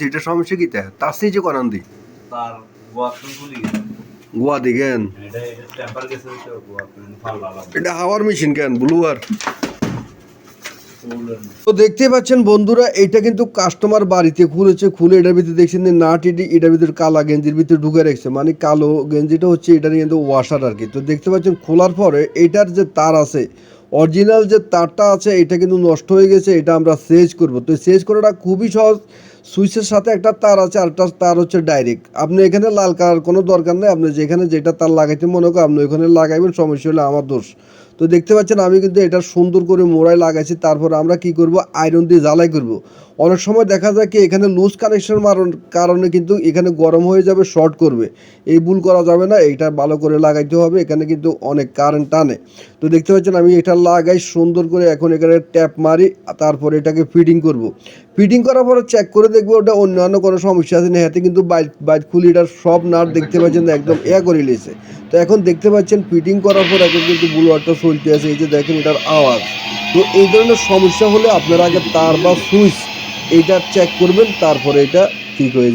সেটা সমস্যা কি তার সেই যে করান দি তার গোয়া শুনগুলি গোয়া দিকেন এটা টেম্পার গেছে তো গোয়া ফাল্লা এটা হাওয়ার মেশিন কেন ব্লুয়ার। তো দেখতে পাচ্ছেন বন্ধুরা, এটা কিন্তু কাস্টমার বাড়িতে খুলেছে, খুলে এটার ভিতরে দেখছেন যে নাট এটার ভিতরে কালা গেঞ্জির ভিতরে ঢুকে রেখেছে, মানে কালো গেঞ্জিটা হচ্ছে এটার কিন্তু ওয়াশার আর কি। তো দেখতে পাচ্ছেন খোলার পরে এটার যে তার আছে, অরিজিনাল যে তারটা আছে এটা কিন্তু নষ্ট হয়ে গেছে, এটা আমরা চেঞ্জ করব। তো চেঞ্জ করাটা খুবই সহজ, সুইচের সাথে একটা তার আছে, আর একটা তার হচ্ছে ডাইরেক্ট। আপনি এখানে লাল কালার কোনো দরকার নেই, আপনি যেখানে যেটা তার লাগাইতে মনে করেন আপনি ওখানে লাগাইবেন, সমস্যা হলে আমার দোষ। তো দেখতে পাচ্ছেন আমি কিন্তু এটা সুন্দর করে মোড়ায় লাগাইছি। তারপর আমরা কি করব, আয়রন দিয়ে জ্বালাই করব। অনেক সময় দেখা যায় কি এখানে লুজ কানেকশন মারার কারণে কিন্তু এখানে গরম হয়ে যাবে, শর্ট করবে। এই ভুল করা যাবে না, এইটা ভালো করে লাগাইতে হবে, এখানে কিন্তু অনেক কারেন্ট টানে। তো দেখতে পাচ্ছেন আমি এটা লাগাই সুন্দর করে, এখন এখানে ট্যাপ মারি, তারপরে এটাকে ফিটিং করব। ফিটিং করার পরে চেক করে দেখবো ওটা অন্যান্য কোনো সমস্যা আছে না। হাতে কিন্তু বাইক খুলি এটার সব নাট দেখতে পাচ্ছেন একদম করে নিয়েছে। তো এখন দেখতে পাচ্ছেন ফিটিং করার পর এখন কিন্তু ব্লুয়ারটা চলতে আছে, এই যে দেখেন এটার আওয়াজ। তো এই ধরনের সমস্যা হলে আপনারা আগে তার বা সুইচ এইটা চেক করবেন, তারপরে এটা ঠিক হয়ে যাবে।